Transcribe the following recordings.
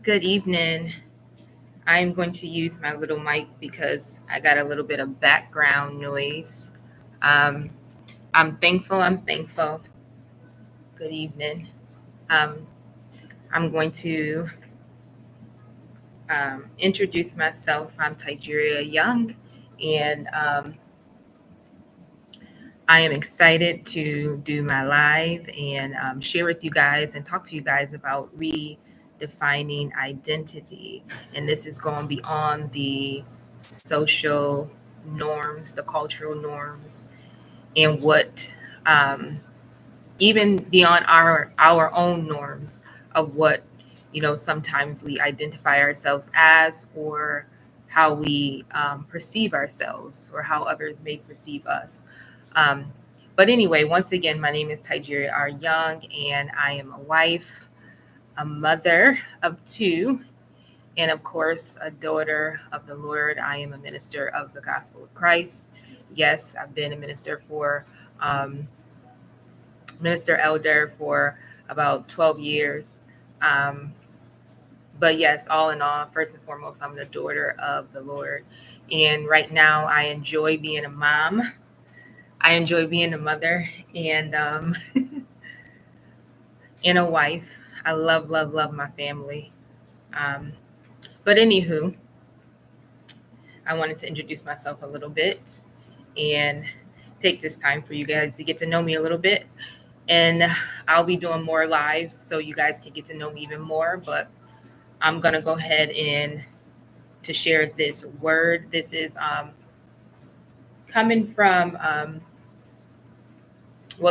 Good evening. I'm going to use my little mic because I got a little bit of background noise. Um, I'm thankful. I'm thankful. Good evening. Um, I'm going to introduce myself. I'm Tigeria Young, and I am excited to do my live and share with you guys and talk to you guys about redefining identity. And this is going beyond the social norms, the cultural norms, and what even beyond our own norms of what sometimes we identify ourselves as, or how we perceive ourselves, or how others may perceive us. um, but anyway, once again, my name is Tigeria R. Young, and I am a wife, a mother of two, and of course a daughter of the Lord. I am a minister of the gospel of Christ. Yes, I've been a um, minister elder for about 12 years. Um, but yes, all in all, first and foremost, I'm the daughter of the Lord. And right now, I enjoy being a mom. I enjoy being a mother and and a wife. I love, love, love my family. Um, but anywho, I wanted to introduce myself a little bit and take this time for you guys to get to know me a little bit. And I'll be doing more lives so you guys can get to know me even more. But I'm gonna go ahead and to share this word. This is coming from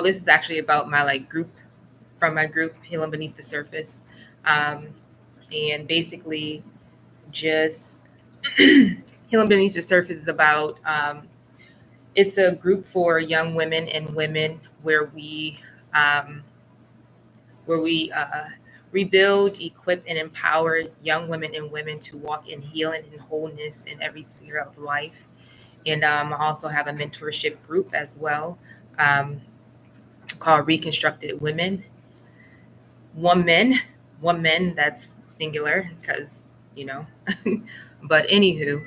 this is actually about my group, from my group Healing Beneath the Surface, um, and basically just Healing Beneath the Surface is about it's a group for young women and women um, where we rebuild, equip, and empower young women and women to walk in healing and wholeness in every sphere of life. And I also have a mentorship group as well, um, called Reconstructed Women. Woman, woman, that's singular because, you know, but anywho,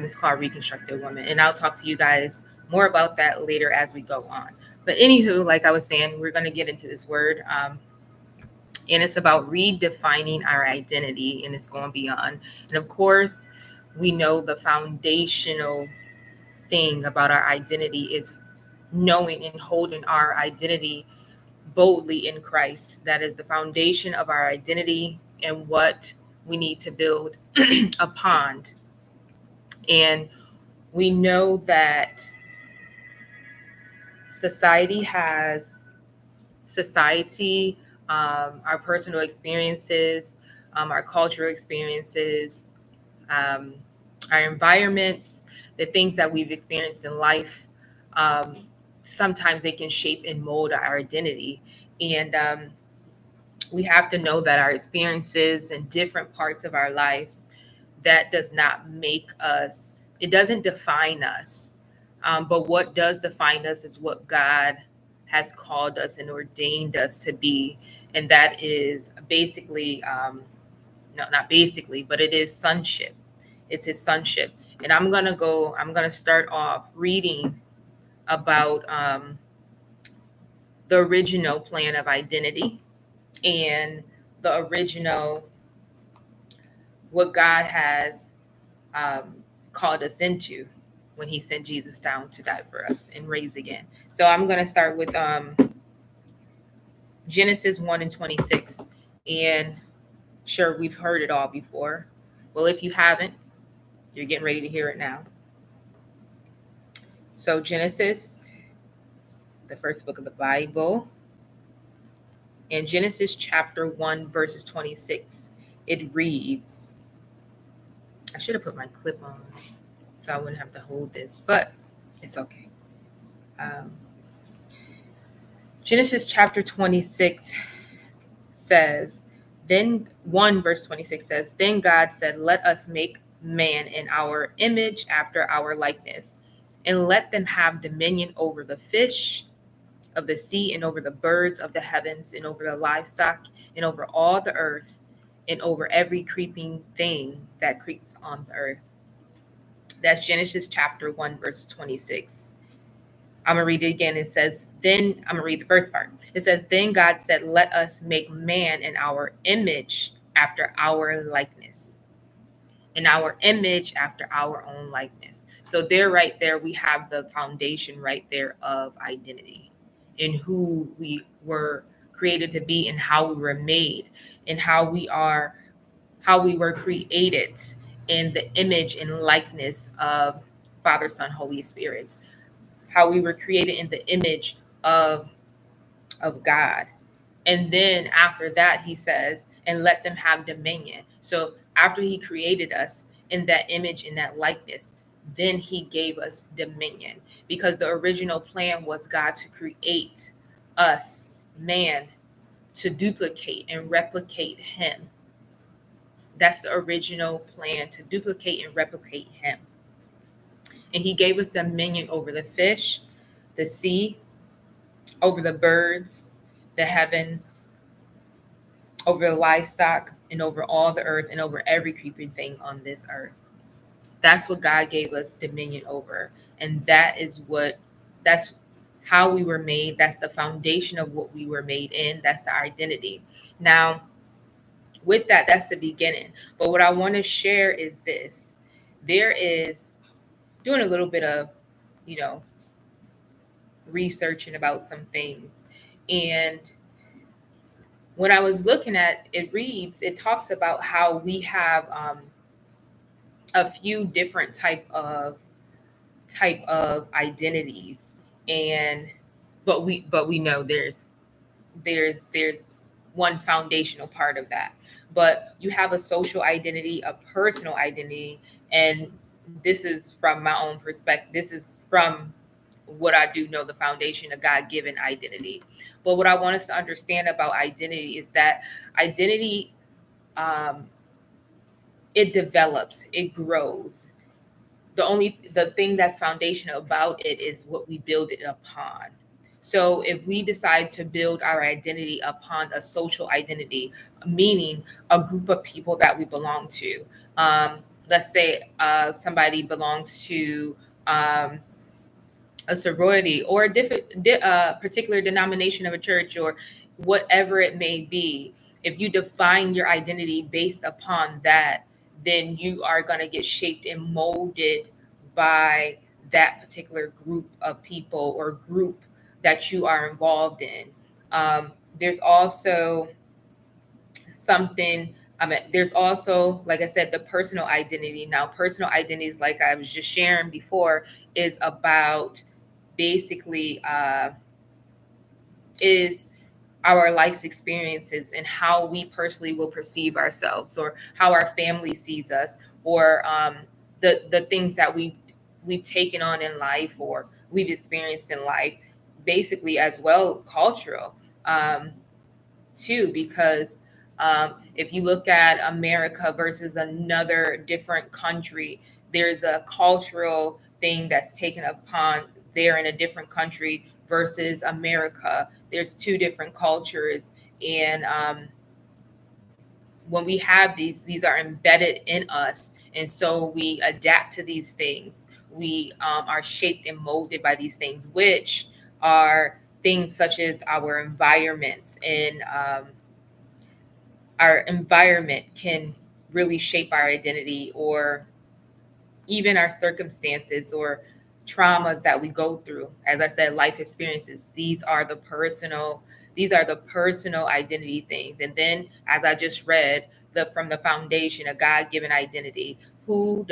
it's called Reconstructed Women. And I'll talk to you guys more about that later as we go on. But anywho, like I was saying, we're going to get into this word. And it's about redefining our identity, and it's going beyond. And of course, we know the foundational thing about our identity is knowing and holding our identity boldly in Christ. That is the foundation of our identity and what we need to build upon. And we know that society has society, our personal experiences, our cultural experiences, um, our environments, the things that we've experienced in life. Um, Sometimes they can shape and mold our identity. And we have to know that our experiences in different parts of our lives, that does not make us, it doesn't define us. But what does define us is what God has called us and ordained us to be. And that is basically, no, not basically, but it is sonship. It's his sonship. And I'm going to start off reading about the original plan of identity and the original, what God has um, called us into when he sent Jesus down to die for us and raise again. So I'm going to start with Genesis 1 and 26. And sure, we've heard it all before. Well, if you haven't, you're getting ready to hear it now. So Genesis, the first book of the Bible, in Genesis chapter 1, verses 26, it reads, I should have put my clip on so I wouldn't have to hold this, but it's okay. Um, Genesis chapter 26 says, then 1 verse 26 says, then God said, let us make man in our image after our likeness, and let them have dominion over the fish of the sea, and over the birds of the heavens, and over the livestock, and over all the earth, and over every creeping thing that creeps on the earth. That's Genesis chapter 1, verse 26. I'm going to read it again. It says, then I'm going to read the first part. It says, then God said, let us make man in our image after our likeness. In our image after our own likeness. So there, right there, we have the foundation right there of identity in who we were created to be and how we were made and how we were created in the image and likeness of Father, Son, Holy Spirit, how we were created in the image of God. And then after that, he says, and let them have dominion. So after he created us in that image, in that likeness, then he gave us dominion, because the original plan was God to create us, man, to duplicate and replicate him. That's the original plan, to duplicate and replicate him. And he gave us dominion over the fish, the sea, over the birds, the heavens, over the livestock, and over all the earth, and over every creeping thing on this earth. That's what God gave us dominion over. And that's how we were made. That's the foundation of what we were made in. That's the identity. Now, with that, that's the beginning. But what I want to share is this. There is doing a little bit of, you know, researching about some things. And when I was looking at it, it talks about how we have a few different type of identities, and but we know there's one foundational part of that. But you have a social identity, a personal identity, and this is from my own perspective. This is from what I do know, the foundation of God-given identity. But what I want us to understand about identity is that identity, um, it develops, it grows. The thing that's foundational about it is what we build it upon. So if we decide to build our identity upon a social identity, meaning a group of people that we belong to, let's say somebody belongs to a sorority or a particular denomination of a church, or whatever it may be. If you define your identity based upon that, then you are going to get shaped and molded by that particular group of people or group that you are involved in. There's also something. There's also, like I said, the personal identity. Now, personal identities, like I was just sharing before, is about basically is our life's experiences and how we personally will perceive ourselves, or how our family sees us, or the things that we've taken on in life or we've experienced in life, basically, as well cultural too, because if you look at America versus another different country, there's a cultural thing that's taken upon there in a different country versus America. There's two different cultures. And when we have these are embedded in us. And so we adapt to these things. We are shaped and molded by these things, which are things such as our environments. And our environment can really shape our identity, or even our circumstances or traumas that we go through. As I said, life experiences, these are the personal identity things. And then, as I just read, from the foundation of God-given identity, who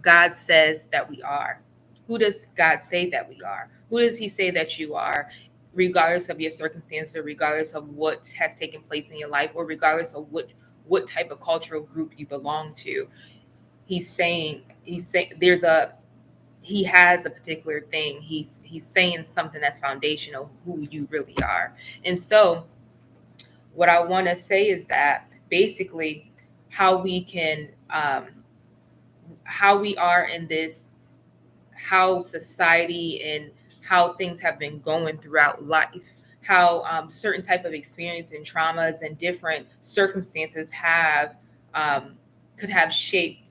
God says that we are. Who does God say that we are? Who does he say that you are? Regardless of your circumstances, or regardless of what has taken place in your life, or regardless of what type of cultural group you belong to. He's saying he has a particular thing. He's saying something that's foundational, who you really are. And so what I want to say is that basically how we can how we are in this, how society and how things have been going throughout life certain type of experience and traumas and different circumstances have could have shaped,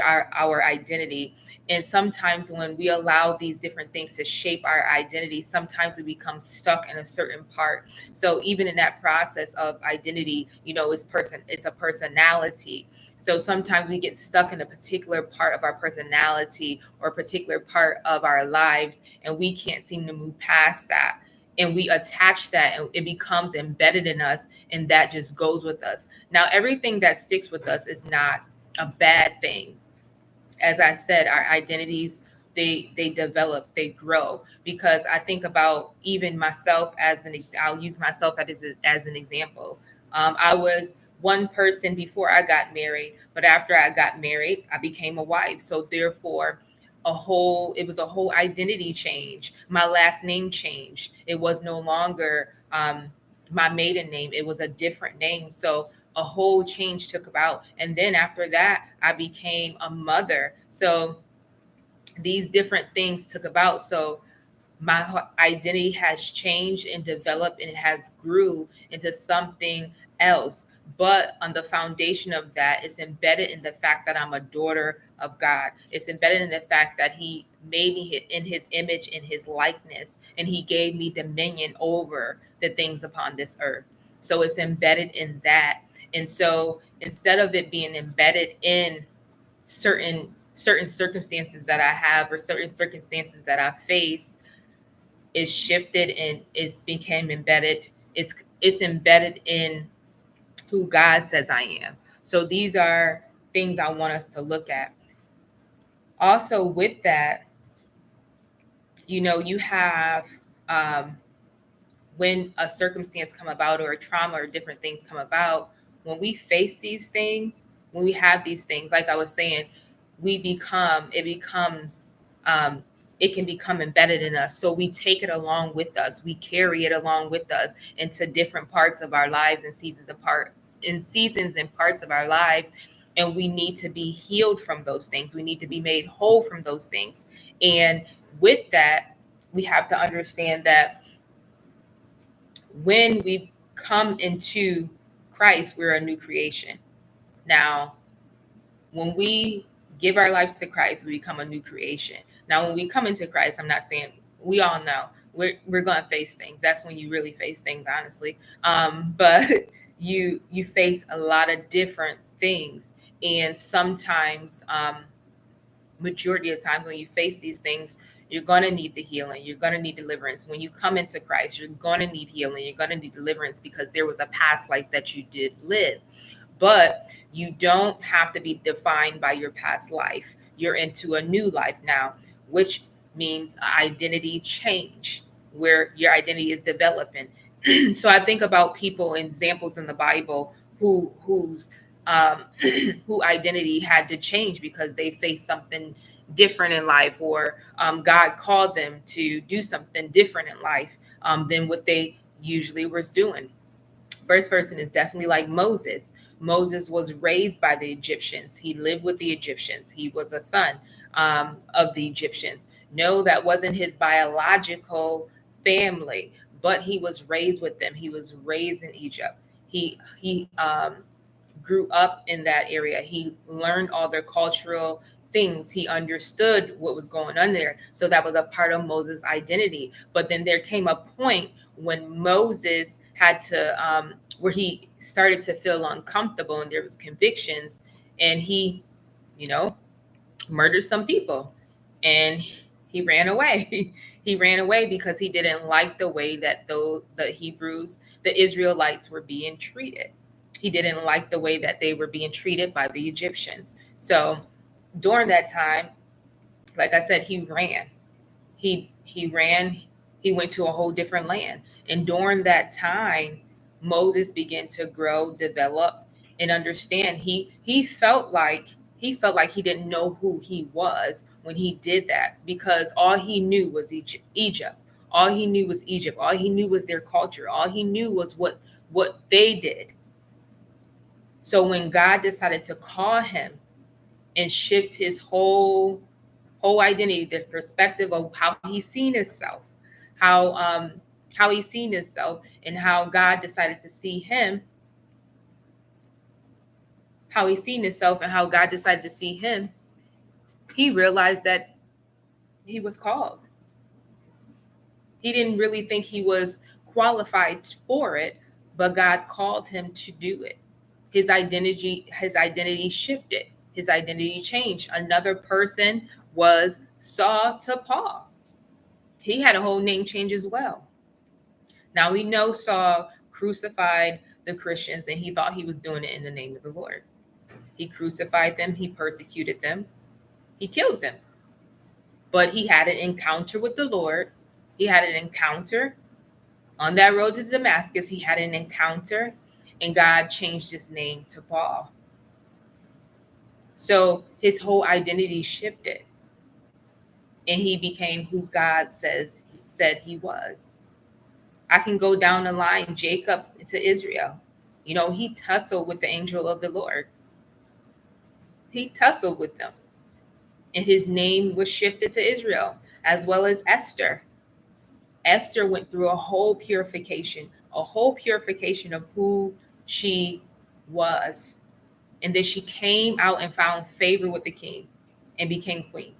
our identity. And sometimes when we allow these different things to shape our identity, sometimes we become stuck in a certain part. So even in that process of identity, it's a personality. So sometimes we get stuck in a particular part of our personality or a particular part of our lives, and we can't seem to move past that. And we attach that, and it becomes embedded in us, and that just goes with us. Now, everything that sticks with us is not a bad thing. As I said, our identities, they develop, they grow. Because I think about even myself I'll use myself as an example. I was one person before I got married, but after I got married, I became a wife. So therefore, it was a whole identity change. My last name changed. It was no longer my maiden name. It was a different name. So a whole change took about. And then after that, I became a mother. So these different things took about. So my identity has changed and developed, and it has grew into something else. But on the foundation of that, it's embedded in the fact that I'm a daughter of God. It's embedded in the fact that He made me in His image, in His likeness, and He gave me dominion over the things upon this earth. So it's embedded in that. And so instead of it being embedded in certain circumstances that I have, or certain circumstances that I face, is shifted and it's became embedded. It's embedded in who God says I am. So these are things I want us to look at. Also, with that, you have um, when a circumstance come about, or a trauma, or different things come about, when we face these things, when we have these things, like I was saying, it becomes it can become embedded in us. So we take it along with us, we carry it along with us into different parts of our lives, and seasons and parts of our lives. And we need to be healed from those things, we need to be made whole from those things. And with that, we have to understand that when we come into Christ, we're a new creation. Now, when we give our lives to Christ, we become a new creation. Now, when we come into Christ, I'm not saying, we all know we're going to face things. That's when you really face things, honestly. But you face a lot of different things, and sometimes, majority of the time, when you face these things, you're going to need the healing. You're going to need deliverance. When you come into Christ, you're going to need healing. You're going to need deliverance, because there was a past life that you did live. But you don't have to be defined by your past life. You're into a new life now, which means identity change, where your identity is developing. So I think about people, examples in the Bible, whose who identity had to change because they faced something different in life, or God called them to do something different in life than what they usually was doing. First person is definitely like Moses. Moses was raised by the Egyptians. He lived with the Egyptians. He was a son of the Egyptians. No, that wasn't his biological family, but he was raised with them. He was raised in Egypt. He grew up in that area. He learned all their cultural things. He understood what was going on there. So that was a part of Moses' identity. But then there came a point when Moses had to, where he started to feel uncomfortable, and there was convictions, and he, you know, murdered some people, and he ran away. He ran away because he didn't like the way that the Israelites were being treated. He didn't like the way that they were being treated by the Egyptians. So during that time, like I said, he ran. He ran. He went to a whole different land. And during that time, Moses began to grow, develop, and understand. He felt like he didn't know who he was when he did that, because all he knew was Egypt. All he knew was Egypt. All he knew was their culture. All he knew was what they did. So when God decided to call him and shift his whole identity, the perspective of how he's seen himself, how how he seen himself and how God decided to see him, how he seen himself and how God decided to see him, he realized that he was called. He didn't really think he was qualified for it, but God called him to do it. His identity shifted. His identity changed. Another person was Saul to Paul. He had a whole name change as well. Now we know Saul crucified the Christians and he thought he was doing it in the name of the Lord. He crucified them, he persecuted them, he killed them. But he had an encounter with the Lord. He had an encounter on that road to Damascus. He had an encounter, and God changed his name to Paul. So his whole identity shifted, and he became who God said he was. I can go down the line, Jacob to Israel. You know, he tussled with the angel of the Lord. He tussled with them. And his name was shifted to Israel, as well as Esther. Esther went through a whole purification of who she was. And then she came out and found favor with the king and became queen.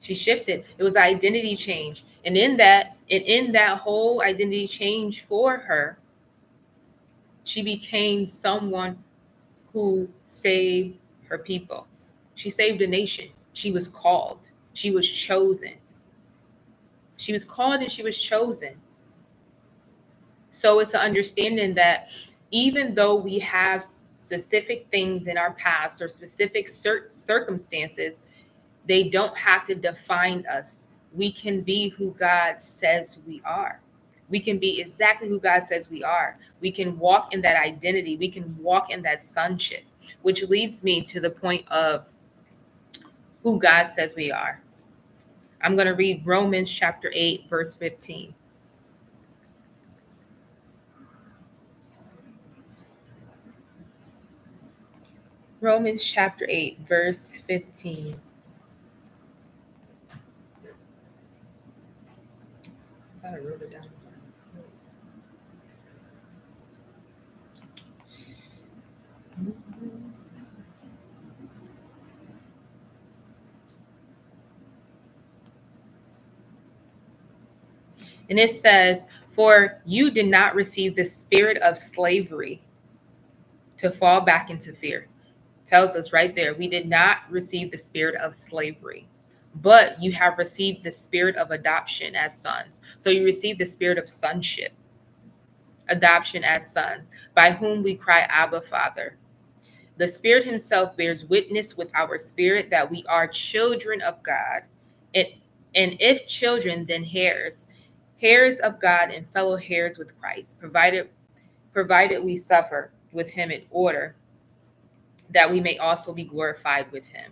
She shifted. It was an identity change. And in that whole identity change for her, she became someone who saved her people. She saved a nation. She was called. She was chosen. She was called and she was chosen. So it's an understanding that even though we have specific things in our past or specific circumstances, they don't have to define us. We can be who God says we are. We can be exactly who God says we are. We can walk in that identity. We can walk in that sonship, which leads me to the point of who God says we are. I'm going to read Romans chapter 8, verse 15. Romans chapter 8, verse 15. I wrote it down. And it says, "For you did not receive the spirit of slavery to fall back into fear." Tells us right there, we did not receive the spirit of slavery, but you have received the spirit of adoption as sons. So you received the spirit of sonship, adoption as sons, by whom we cry, Abba, Father. The Spirit himself bears witness with our spirit that we are children of God. And if children, then heirs of God and fellow heirs with Christ, provided we suffer with him in order that we may also be glorified with him.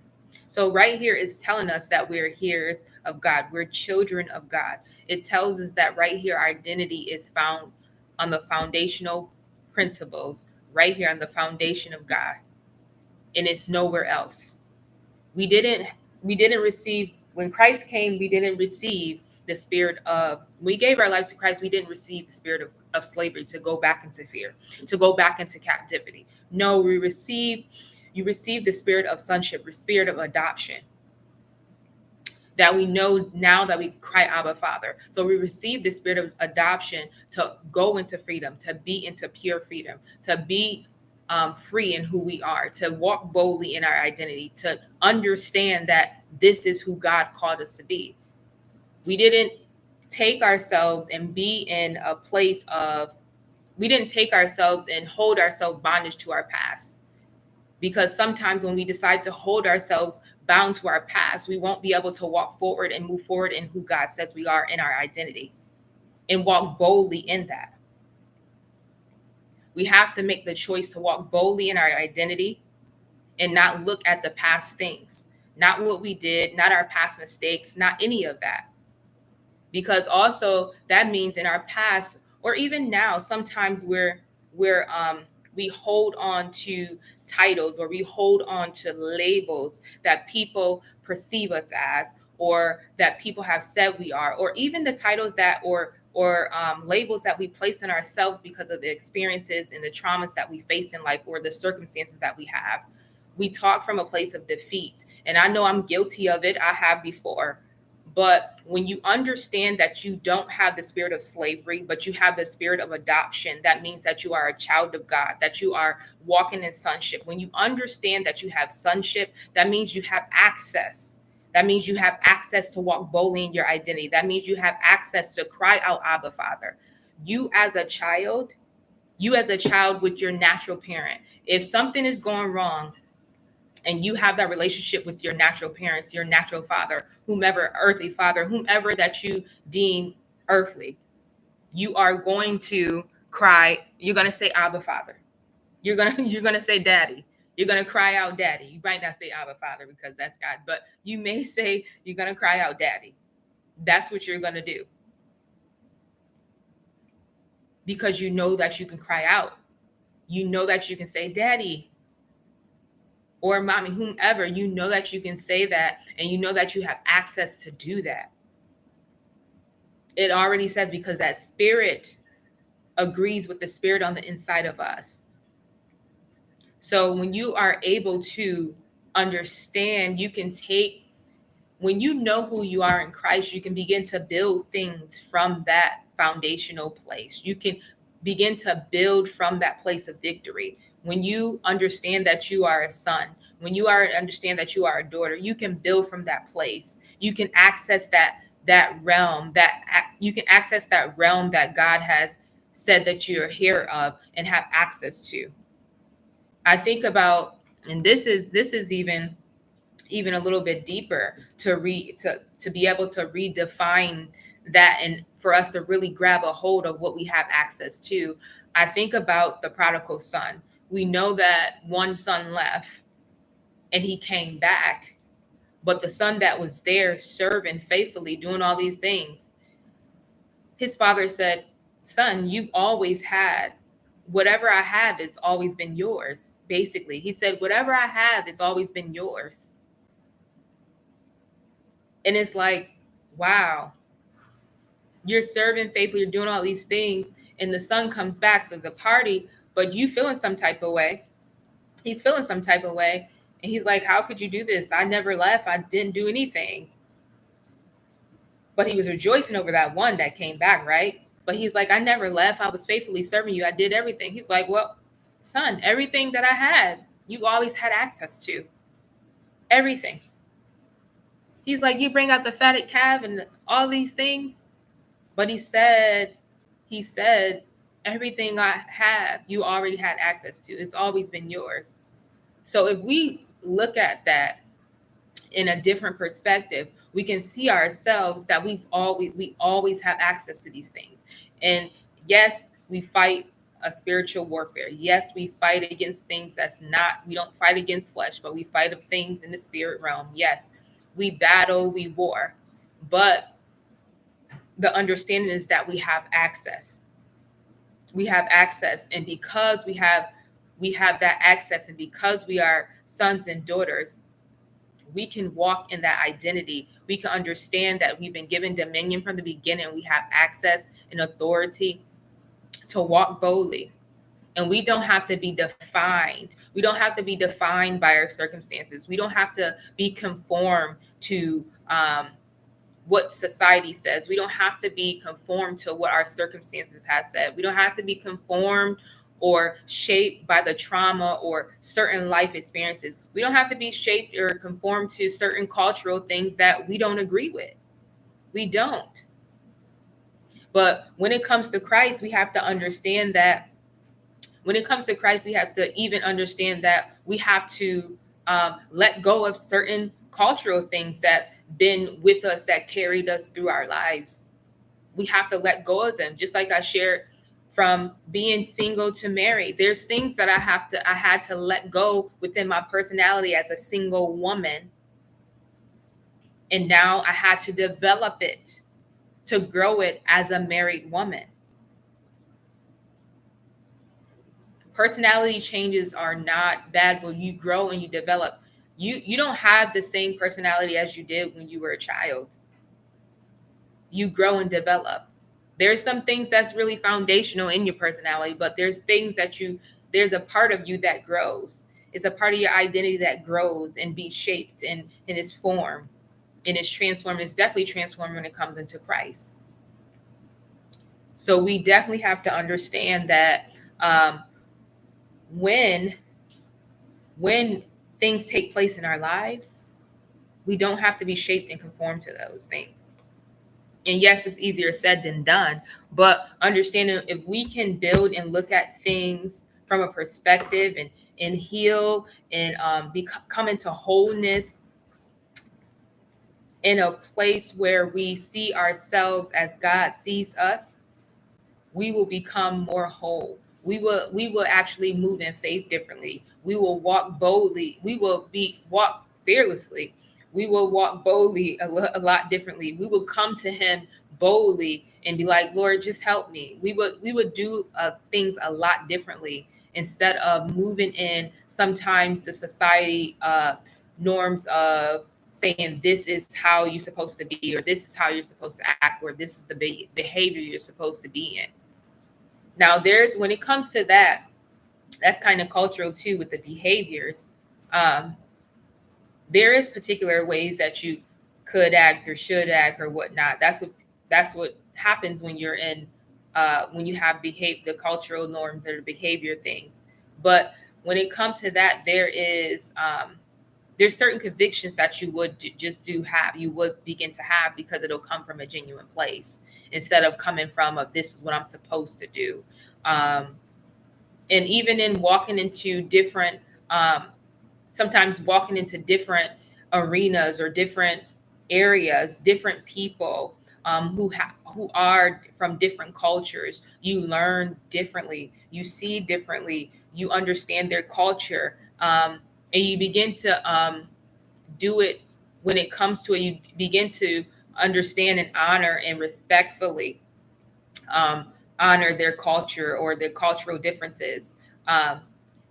So right here is telling us that we're heirs of God. We're children of God. It tells us that right here, our identity is found on the foundational principles, right here on the foundation of God. And it's nowhere else. We didn't receive, when Christ came, we didn't receive the spirit of, we gave our lives to Christ, we didn't receive the spirit of slavery to go back into fear, to go back into captivity. No, you receive the spirit of sonship, the spirit of adoption, that we know now that we cry, Abba, Father. So we receive the spirit of adoption to go into freedom, to be into pure freedom, to be free in who we are, to walk boldly in our identity, to understand that this is who God called us to be. We didn't take ourselves and be in a place of, we didn't take ourselves and hold ourselves bondage to our past. Because sometimes when we decide to hold ourselves bound to our past, we won't be able to walk forward and move forward in who God says we are in our identity and walk boldly in that. We have to make the choice to walk boldly in our identity and not look at the past things, not what we did, not our past mistakes, not any of that. Because also that means in our past, or even now, sometimes we hold on to titles, or we hold on to labels that people perceive us as, or that people have said we are, or even the titles that or or labels that we place on ourselves because of the experiences and the traumas that we face in life or the circumstances that we have. We talk from a place of defeat. And I know I'm guilty of it. I have before. But when you understand that you don't have the spirit of slavery, but you have the spirit of adoption, that means that you are a child of God, that you are walking in sonship. When you understand that you have sonship, that means you have access. That means you have access to walk boldly in your identity. That means you have access to cry out, Abba, Father. You as a child, you as a child with your natural parent, if something is going wrong, and you have that relationship with your natural parents, your natural father, whomever, earthly father, whomever that you deem earthly, you are going to cry. You're going to say Abba, Father. You're gonna say Daddy. You're gonna cry out Daddy. You might not say Abba, Father, because that's God, but you may say you're gonna cry out Daddy. That's what you're gonna do, because you know that you can cry out. You know that you can say Daddy or Mommy, whomever. You know that you can say that, and you know that you have access to do that. It already says, because that spirit agrees with the spirit on the inside of us. So when you are able to understand, you can take, when you know who you are in Christ, you can begin to build things from that foundational place. You can begin to build from that place of victory. When you understand that you are a son, when you understand that you are a daughter, you can build from that place. You can access that realm, you can access that realm that God has said that you're here of and have access to. I think about, and this is even a little bit deeper to be able to redefine that, and for us to really grab a hold of what we have access to. I think about the prodigal son. We know that one son left and he came back, but the son that was there serving faithfully, doing all these things, his father said, son, you've always had whatever I have, it's always been yours. Basically, he said, whatever I have, it's always been yours. And it's like, wow, you're serving faithfully, you're doing all these things, and the son comes back, there's a party, but you feeling some type of way. He's feeling some type of way. And he's like, how could you do this? I never left. I didn't do anything. But he was rejoicing over that one that came back, right? But he's like, I never left. I was faithfully serving you. I did everything. He's like, well, son, everything that I had, you always had access to. Everything. He's like, you bring out the fatted calf and all these things. But he says, everything I have, you already had access to. It's always been yours. So if we look at that in a different perspective, we can see ourselves that we always have access to these things. And yes, we fight a spiritual warfare. Yes, we fight against things we don't fight against flesh, but we fight of things in the spirit realm. Yes, we battle, we war. But the understanding is that we have access. We have access. And because we have that access, and because we are sons and daughters, we can walk in that identity. We can understand that we've been given dominion from the beginning. We have access and authority to walk boldly. And we don't have to be defined. We don't have to be defined by our circumstances. We don't have to be conformed to what society says. We don't have to be conformed to what our circumstances have said. We don't have to be conformed or shaped by the trauma or certain life experiences. We don't have to be shaped or conformed to certain cultural things that we don't agree with. We don't. But when it comes to Christ, we have to understand that we have to even understand that we have to let go of certain cultural things that been with us, that carried us through our lives. We have to let go of them. Just like I shared, from being single to married, there's things that I had to let go within my personality as a single woman. And now I had to develop it to grow it as a married woman. Personality changes are not bad when you grow and you develop. You don't have the same personality as you did when you were a child. You grow and develop. There's some things that's really foundational in your personality, but there's a part of you that grows. It's a part of your identity that grows and be shaped and is formed and is transformed. It's definitely transformed when it comes into Christ. So we definitely have to understand that um, when when things take place in our lives, we don't have to be shaped and conform to those things. And yes, it's easier said than done, but understanding if we can build and look at things from a perspective and heal and come into wholeness in a place where we see ourselves as God sees us, we will become more whole. We will actually move in faith differently. We will walk boldly. We will be walk fearlessly. We will walk boldly a lot differently. We will come to him boldly and be like, Lord, just help me. We would do things a lot differently instead of moving in sometimes the society norms of saying this is how you're supposed to be, or this is how you're supposed to act, or this is the behavior you're supposed to be in. Now, there's when it comes to that, that's kind of cultural too with the behaviors. Um, there is particular ways that you could act or should act or whatnot. That's what happens when you're in when you have the cultural norms or the behavior things. But when it comes to that, there's certain convictions that you would just do have you would begin to have because it'll come from a genuine place instead of coming from a this is what I'm supposed to do. um, and even in walking into different um, sometimes walking into different arenas or different areas, different people who are from different cultures, you learn differently, you see differently, you understand their culture, and you begin to do it. When it comes to it, you begin to understand and honor and respectfully um, honor their culture or their cultural differences. Um,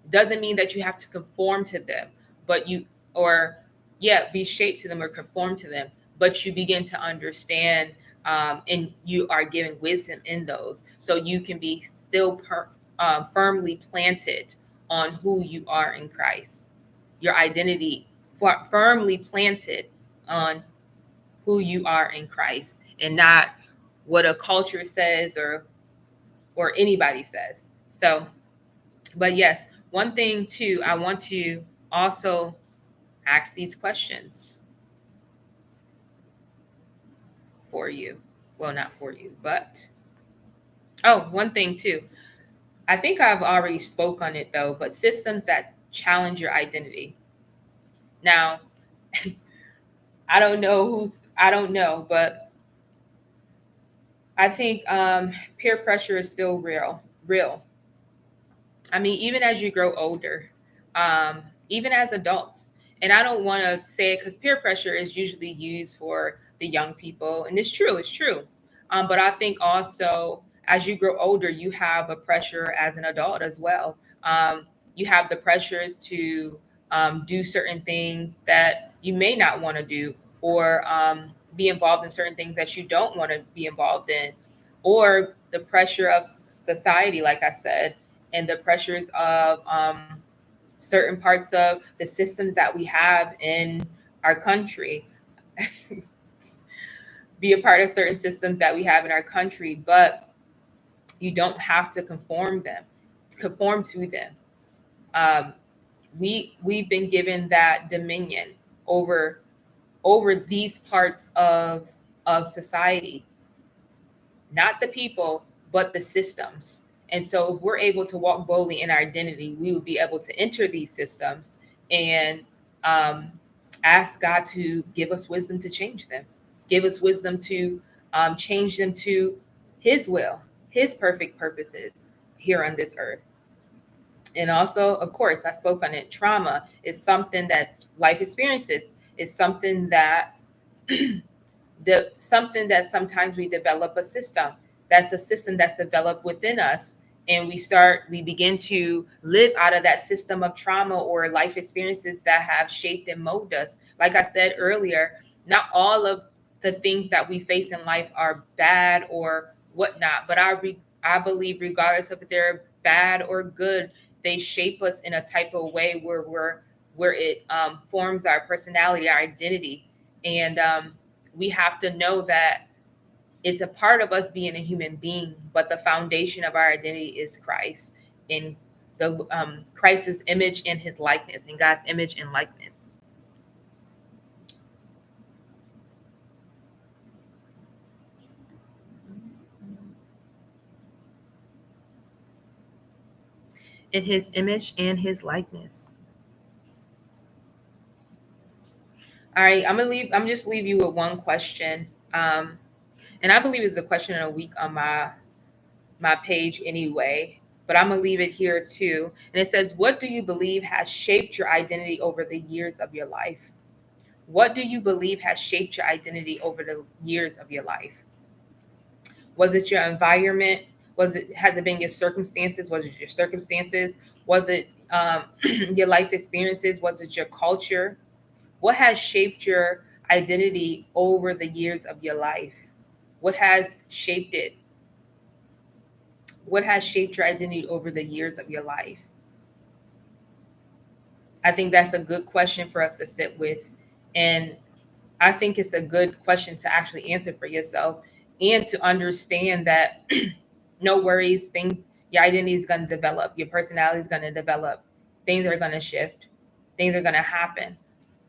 doesn't mean that you have to conform to them, but or yeah, be shaped to them or conform to them, but you begin to understand and you are given wisdom in those. So you can be still firmly planted on who you are in Christ, your identity firmly planted on who you are in Christ and not what a culture says or anybody says. So, but yes, one thing too, I want to also ask these questions for you. Well, not for you, but one thing too. I think I've already spoke on it though, but systems that challenge your identity. Now, I don't know, but I think peer pressure is still real. I mean, even as you grow older, even as adults, and I don't want to say it because peer pressure is usually used for the young people, and it's true. But I think also as you grow older, you have a pressure as an adult as well. You have the pressures to do certain things that you may not want to do, or be involved in certain things that you don't want to be involved in, or the pressure of society, like I said, and the pressures of certain parts of the systems that we have in our country, be a part of certain systems that we have in our country, but you don't have to conform to them. Um, we've been given that dominion over these parts of society, not the people, but the systems. And so, if we're able to walk boldly in our identity, we will be able to enter these systems and um, ask God to give us wisdom to change them, give us wisdom to change them to His will, His perfect purposes here on this earth. And also, of course, I spoke on it. Trauma is something that life experiences, is something that something that sometimes we develop a system. That's a system that's developed within us, and we begin to live out of that system of trauma or life experiences that have shaped and molded us. Like I said earlier, not all of the things that we face in life are bad or whatnot. But I believe, regardless of if they're bad or good, they shape us in a type of way where it forms our personality, our identity, and we have to know that it's a part of us being a human being, but the foundation of our identity is Christ, in the Christ's image and His likeness, in God's image and likeness. In His image and His likeness. All right, I'm just leave you with one question, and I believe it's a question of a week on my page anyway. But I'm gonna leave it here too. And it says, "What do you believe has shaped your identity over the years of your life?" What do you believe has shaped your identity over the years of your life? Was it your environment? Has it been your circumstances? Was it your circumstances? Was it your life experiences? Was it your culture? What has shaped your identity over the years of your life? What has shaped it? What has shaped your identity over the years of your life? I think that's a good question for us to sit with. And I think it's a good question to actually answer for yourself, and to understand that no worries, your identity is going to develop, your personality is going to develop, things are going to shift, things are going to happen.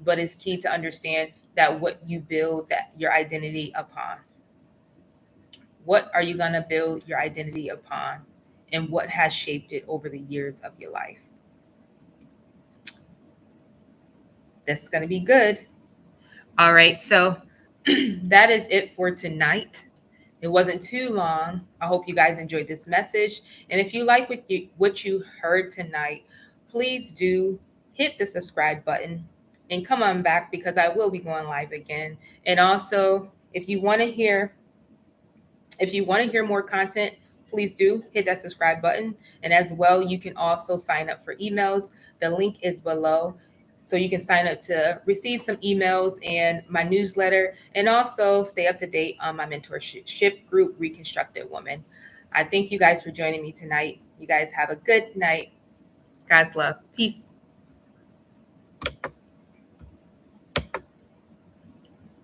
But it's key to understand that what you build that your identity upon. What are you going to build your identity upon? And what has shaped it over the years of your life? This is going to be good. All right. So that is it for tonight. It wasn't too long. I hope you guys enjoyed this message. And if you like what you heard tonight, please do hit the subscribe button and come on back, because I will be going live again. And also, if you want to hear more content, please do hit that subscribe button. And as well, you can also sign up for emails. The link is below. So you can sign up to receive some emails and my newsletter, and also stay up to date on my mentorship group, Reconstructed Woman. I thank you guys for joining me tonight. You guys have a good night. God's love. Peace.